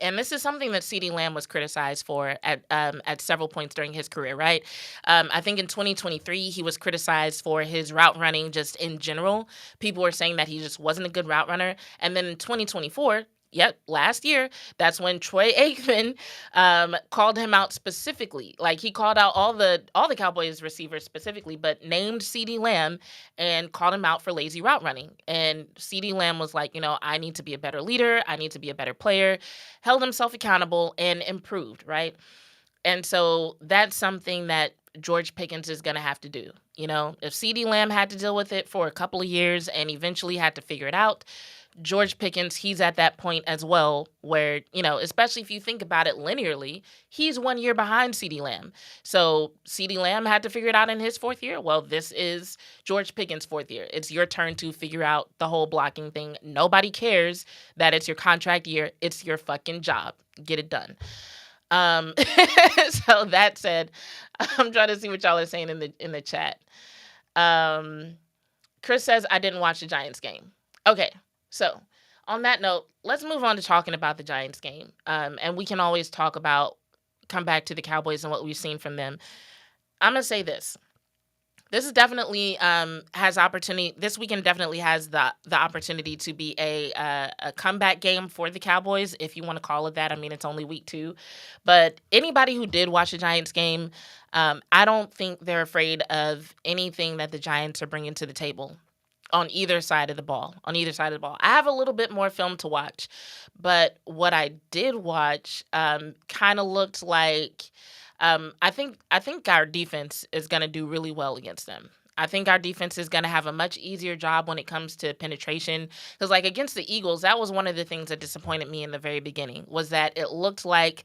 And this is something that CeeDee Lamb was criticized for at several points during his career, right? I think in 2023, he was criticized for his route running just in general. People were saying that he just wasn't a good route runner. And then in 2024, last year, that's when Troy Aikman called him out specifically. Like, he called out all the Cowboys receivers specifically, but named CeeDee Lamb and called him out for lazy route running. And CeeDee Lamb was like, I need to be a better leader. I need to be a better player. Held himself accountable and improved, right? And so that's something that George Pickens is going to have to do. If CeeDee Lamb had to deal with it for a couple of years and eventually had to figure it out, George Pickens, he's at that point as well where, especially if you think about it linearly, he's 1 year behind CeeDee Lamb. So CeeDee Lamb had to figure it out in his fourth year. Well, this is George Pickens' fourth year. It's your turn to figure out the whole blocking thing. Nobody cares that it's your contract year. It's your fucking job. Get it done. So that said, I'm trying to see what y'all are saying in the chat. Chris says, I didn't watch the Giants game. Okay. So on that note, let's move on to talking about the Giants game. And we can always come back to the Cowboys and what we've seen from them. I'm going to say this. This is definitely has opportunity. This weekend definitely has the opportunity to be a comeback game for the Cowboys, if you want to call it that. I mean, it's only week 2. But anybody who did watch the Giants game, I don't think they're afraid of anything that the Giants are bringing to the table. On either side of the ball. I have a little bit more film to watch, but what I did watch kind of looked like I think our defense is going to do really well against them. I think our defense is going to have a much easier job when it comes to penetration. Because, like, against the Eagles, that was one of the things that disappointed me in the very beginning, was that it looked like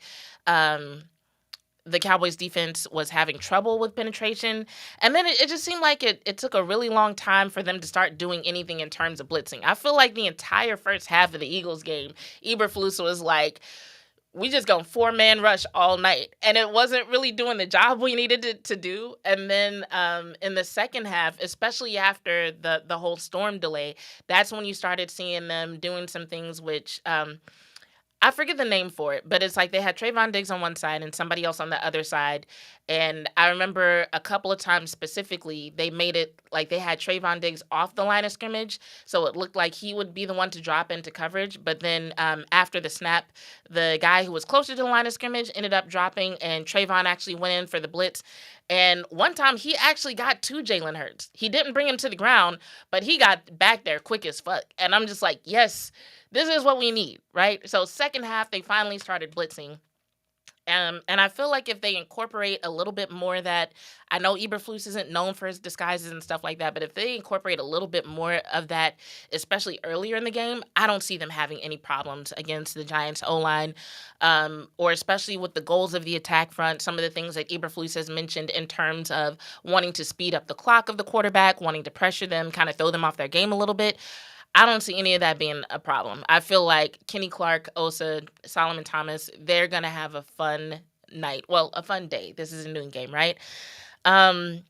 the Cowboys defense was having trouble with penetration. And then it just seemed like it took a really long time for them to start doing anything in terms of blitzing. I feel like the entire first half of the Eagles game, Eberflus was like, we just go 4-man rush all night. And it wasn't really doing the job we needed to do. And then in the second half, especially after the whole storm delay, that's when you started seeing them doing some things which I forget the name for it, but it's like they had Trayvon Diggs on one side and somebody else on the other side. And I remember a couple of times specifically, they made it like they had Trayvon Diggs off the line of scrimmage. So it looked like he would be the one to drop into coverage. But then after the snap, the guy who was closer to the line of scrimmage ended up dropping, and Trayvon actually went in for the blitz. And one time he actually got to Jalen Hurts. He didn't bring him to the ground, but he got back there quick as fuck. And I'm just like, yes, this is what we need, right? So second half, they finally started blitzing. And I feel like if they incorporate a little bit more of that, I know Eberflus isn't known for his disguises and stuff like that, but if they incorporate a little bit more of that, especially earlier in the game, I don't see them having any problems against the Giants O-line, or especially with the goals of the attack front, some of the things that Eberflus has mentioned in terms of wanting to speed up the clock of the quarterback, wanting to pressure them, kind of throw them off their game a little bit. I don't see any of that being a problem. I feel like Kenny Clark, Osa, Solomon Thomas, they're going to have a fun night. Well, a fun day. This is a noon game, right? And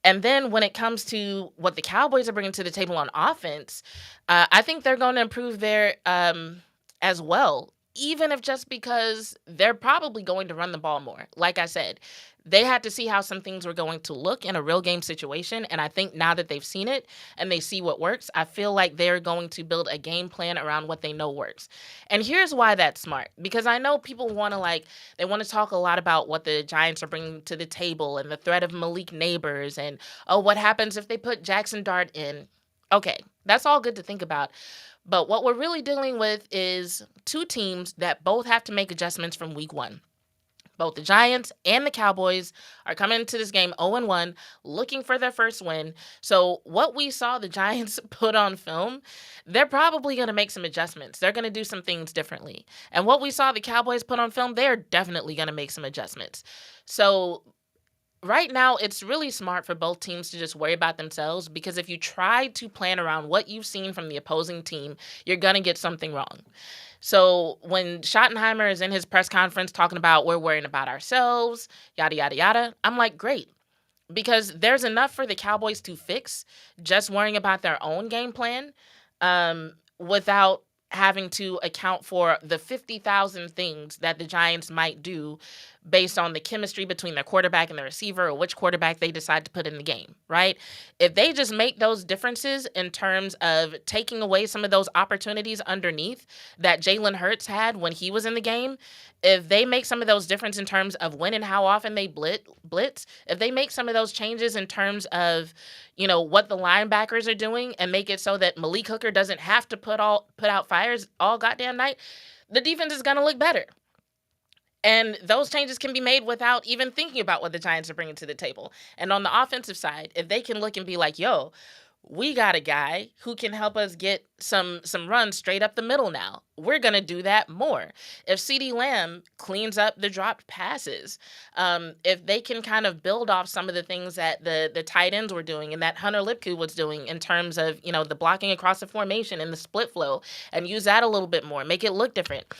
then when it comes to what the Cowboys are bringing to the table on offense, I think they're going to improve there as well, even if just because they're probably going to run the ball more. Like I said, they had to see how some things were going to look in a real game situation. And I think now that they've seen it and they see what works, I feel like they're going to build a game plan around what they know works. And here's why that's smart. Because I know people want to talk a lot about what the Giants are bringing to the table and the threat of Malik Neighbors and, what happens if they put Jackson Dart in? Okay, that's all good to think about. But what we're really dealing with is two teams that both have to make adjustments from week 1. Both the Giants and the Cowboys are coming into this game 0-1, looking for their first win. So what we saw the Giants put on film, they're probably going to make some adjustments. They're going to do some things differently. And what we saw the Cowboys put on film, they're definitely going to make some adjustments. So right now, it's really smart for both teams to just worry about themselves, because if you try to plan around what you've seen from the opposing team, you're going to get something wrong. So when Schottenheimer is in his press conference talking about we're worrying about ourselves, yada, yada, yada, I'm like, great. Because there's enough for the Cowboys to fix just worrying about their own game plan without having to account for the 50,000 things that the Giants might do based on the chemistry between their quarterback and the receiver, or which quarterback they decide to put in the game, right? If they just make those differences in terms of taking away some of those opportunities underneath that Jalen Hurts had when he was in the game, if they make some of those differences in terms of when and how often they blitz, if they make some of those changes in terms of, what the linebackers are doing, and make it so that MALIK HOOKER doesn't have to put out fires all goddamn night, the defense is going to look better. And those changes can be made without even thinking about what the Giants are bringing to the table. And on the offensive side, if they can look and be like, yo, we got a guy who can help us get some runs straight up the middle now, we're going to do that more. If CeeDee Lamb cleans up the dropped passes, if they can kind of build off some of the things that the tight ends were doing and that Hunter Lipke was doing in terms of, the blocking across the formation and the split flow, and use that a little bit more, make it look different.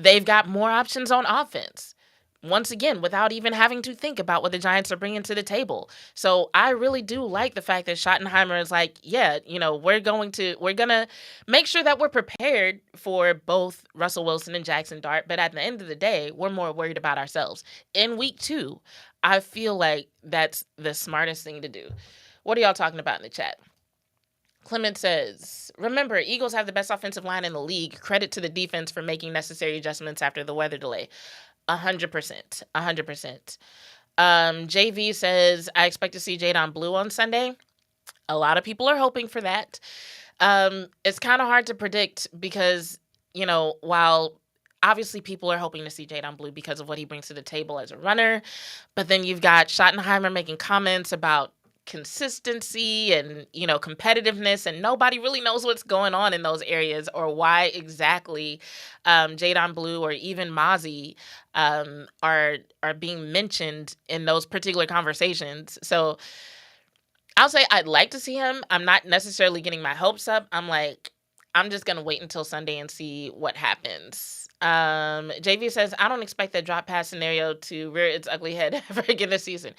They've got more options on offense. Once again, without even having to think about what the Giants are bringing to the table. So I really do like the fact that Schottenheimer is like, yeah, we're going to make sure that we're prepared for both Russell Wilson and Jackson Dart. But at the end of the day, we're more worried about ourselves. In week 2, I feel like that's the smartest thing to do. What are y'all talking about in the chat? Clement says, remember, Eagles have the best offensive line in the league. Credit to the defense for making necessary adjustments after the weather delay. 100%. 100%. JV says, I expect to see Jaydon Blue on Sunday. A lot of people are hoping for that. It's kind of hard to predict because, while obviously people are hoping to see Jaydon Blue because of what he brings to the table as a runner, but then you've got Schottenheimer making comments about consistency and competitiveness, and nobody really knows what's going on in those areas or why exactly Jaydon Blue or even Mozzie are being mentioned in those particular conversations. So I'll say I'd like to see him. I'm not necessarily getting my hopes up. I'm just gonna wait until Sunday and see what happens. JV says, I don't expect that drop pass scenario to rear its ugly head ever again this season.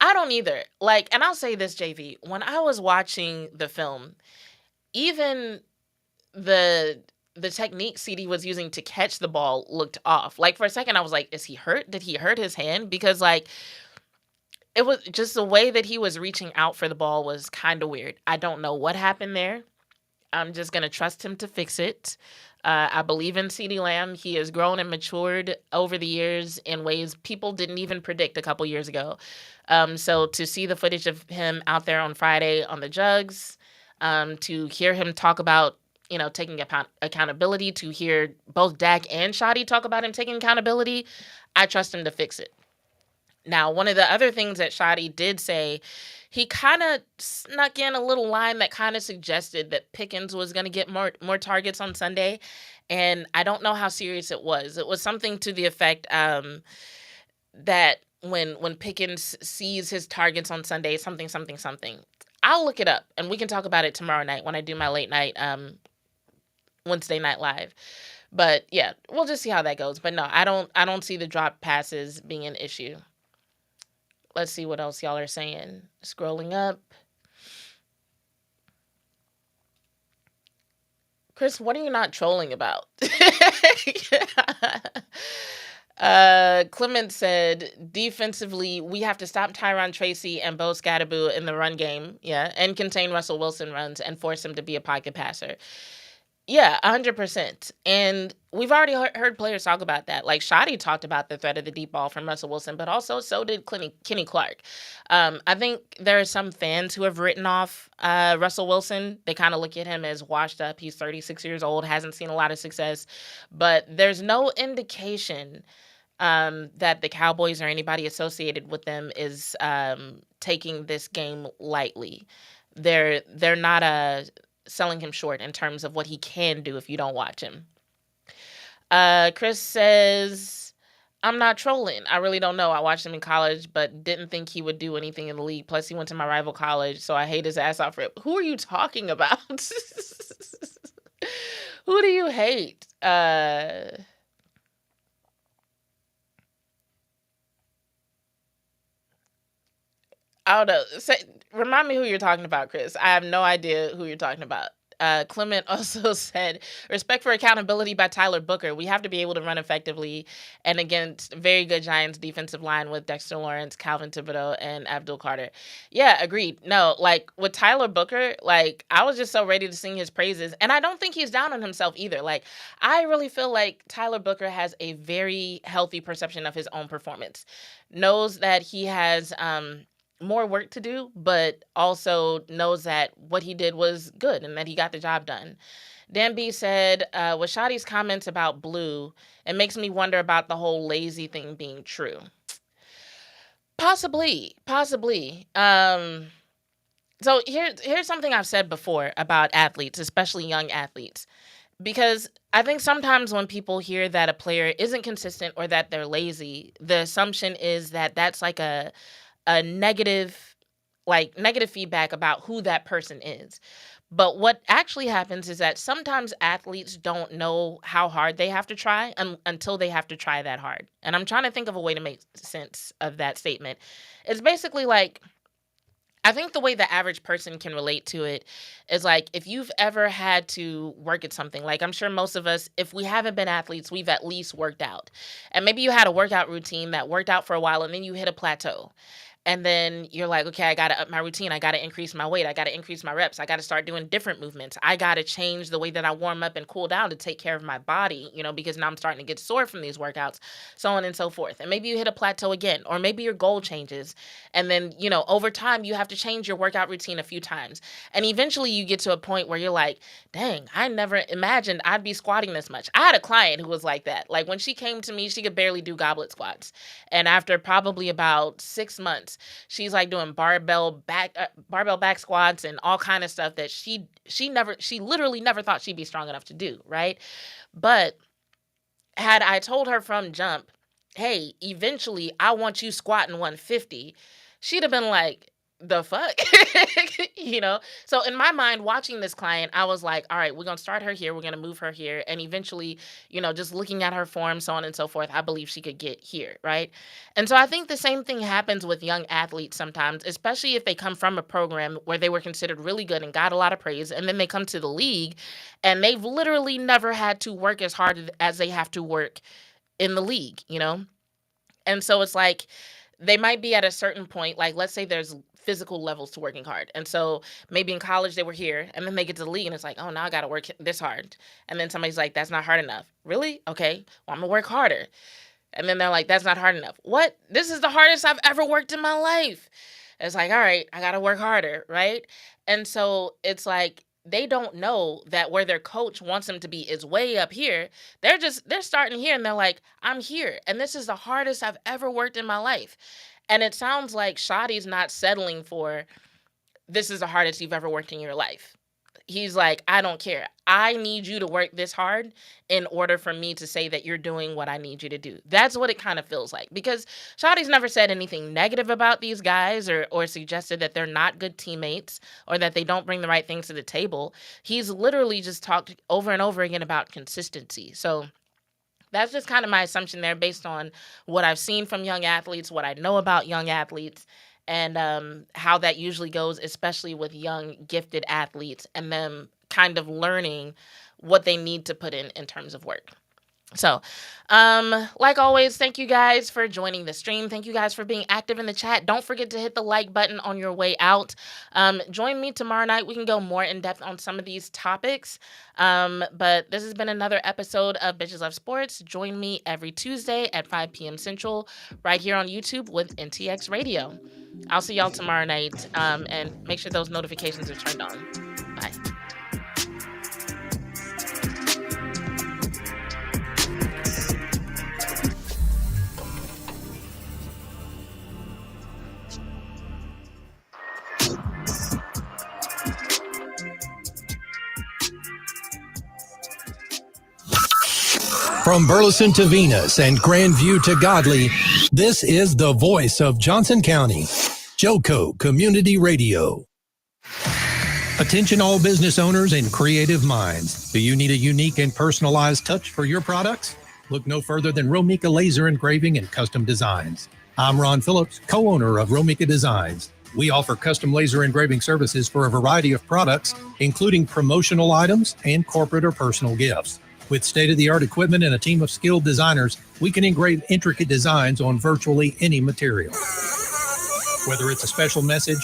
I don't either. And I'll say this, JV, when I was watching the film, even the technique CD was using to catch the ball looked off. For a second, I was like, is he hurt? Did he hurt his hand? Because, it was just the way that he was reaching out for the ball was kind of weird. I don't know what happened there. I'm just going to trust him to fix it. I believe in CeeDee Lamb. He has grown and matured over the years in ways people didn't even predict a couple years ago. So to see the footage of him out there on Friday on the jugs, to hear him talk about, taking accountability, to hear both Dak and Shotty talk about him taking accountability, I trust him to fix it. Now, one of the other things that Shotty did say, he kind of snuck in a little line that kind of suggested that Pickens was going to get more targets on Sunday. And I don't know how serious it was. It was something to the effect that when Pickens sees his targets on Sunday, something. I'll look it up, and we can talk about it tomorrow night when I do my late night Wednesday Night Live. But yeah, we'll just see how that goes. But no, I don't see the drop passes being an issue. Let's see what else y'all are saying. Scrolling up. Chris, what are you not trolling about? Clement said, defensively, we have to stop Tyron Tracy and Bo Scadaboo in the run game, and contain Russell Wilson runs and force him to be a pocket passer. Yeah, 100%. And we've already heard players talk about that. Shotty talked about the threat of the deep ball from Russell Wilson, but also so did Kenny Clark. I think there are some fans who have written off Russell Wilson. They kind of look at him as washed up. He's 36 years old, hasn't seen a lot of success. But there's no indication that the Cowboys or anybody associated with them is taking this game lightly. They're not selling him short in terms of what he can do if you don't watch him. Chris says, I'm not trolling. I really don't know. I watched him in college, but didn't think he would do anything in the league. Plus, he went to my rival college, so I hate his ass off for it. Who are you talking about? Who do you hate? I don't know. Remind me who you're talking about, Chris. I have no idea who you're talking about. Clement also said, respect for accountability by Tyler Booker. We have to be able to run effectively and against very good Giants defensive line with Dexter Lawrence, Calvin Thibodeau, and Abdul Carter. Yeah, agreed. No, like with Tyler Booker, like I was just so ready to sing his praises. And I don't think he's down on himself either. Like I really feel like Tyler Booker has a very healthy perception of his own performance. Knows that he has more work to do, but also knows that what he did was good and that he got the job done. Dan B said, with Shotty's comments about Blue, it makes me wonder about the whole lazy thing being true. Possibly. So here's something I've said before about athletes, especially young athletes. Because I think sometimes when people hear that a player isn't consistent or that they're lazy, the assumption is that that's like a negative feedback about who that person is. But what actually happens is that sometimes athletes don't know how hard they have to try until they have to try that hard. And I'm trying to think of a way to make sense of that statement. It's basically like, I think the way the average person can relate to it is like if you've ever had to work at something, like I'm sure most of us, if we haven't been athletes, we've at least worked out. And maybe you had a workout routine that worked out for a while and then you hit a plateau. And then you're like, okay, I got to up my routine. I got to increase my weight. I got to increase my reps. I got to start doing different movements. I got to change the way that I warm up and cool down to take care of my body, because now I'm starting to get sore from these workouts, so on and so forth. And maybe you hit a plateau again, or maybe your goal changes. And then, over time, you have to change your workout routine a few times. And eventually you get to a point where you're like, dang, I never imagined I'd be squatting this much. I had a client who was like that. Like when she came to me, she could barely do goblet squats. And after probably about 6 months, she's like doing barbell back squats and all kind of stuff that she literally never thought she'd be strong enough to do, right? But had I told her from jump, hey, eventually I want you squatting 150, she'd have been like, the fuck? So in my mind, watching this client, I was like, all right, we're going to start her here. We're going to move her here. And eventually, just looking at her form, so on and so forth, I believe she could get here, right? And so I think the same thing happens with young athletes sometimes, especially if they come from a program where they were considered really good and got a lot of praise. And then they come to the league and they've literally never had to work as hard as they have to work in the league, And so it's like, they might be at a certain point, like let's say there's physical levels to working hard. And so maybe in college they were here and then they get to the league and it's like, oh, now I got to work this hard. And then somebody's like, that's not hard enough. Really? Okay, well, I'm going to work harder. And then they're like, that's not hard enough. What? This is the hardest I've ever worked in my life. It's like, all right, I got to work harder, right? And so it's like, they don't know that where their coach wants them to be is way up here. They're starting here and they're like, I'm here. And this is the hardest I've ever worked in my life. And it sounds like Shotty's not settling for this is the hardest you've ever worked in your life. He's like, I don't care. I need you to work this hard in order for me to say that you're doing what I need you to do. That's what it kind of feels like. Because Shotty's never said anything negative about these guys or suggested that they're not good teammates or that they don't bring the right things to the table. He's literally just talked over and over again about consistency. So that's just kind of my assumption there based on what I've seen from young athletes, what I know about young athletes, and how that usually goes, especially with young, gifted athletes and them kind of learning what they need to put in terms of work. So, like always, thank you guys for joining the stream. Thank you guys for being active in the chat. Don't forget to hit the like button on your way out. Join me tomorrow night. We can go more in depth on some of these topics. But this has been another episode of Bitches Love Sports. Join me every Tuesday at 5 p.m. Central right here on YouTube with NTX Radio. I'll see y'all tomorrow night. And make sure those notifications are turned on. Bye. From Burleson to Venus and Grandview to Godley, this is the voice of Johnson County, Joco Community Radio. Attention all business owners and creative minds. Do you need a unique and personalized touch for your products? Look no further than Romika Laser Engraving and Custom Designs. I'm Ron Phillips, co-owner of Romika Designs. We offer custom laser engraving services for a variety of products, including promotional items and corporate or personal gifts. With state-of-the-art equipment and a team of skilled designers, we can engrave intricate designs on virtually any material. Whether it's a special message,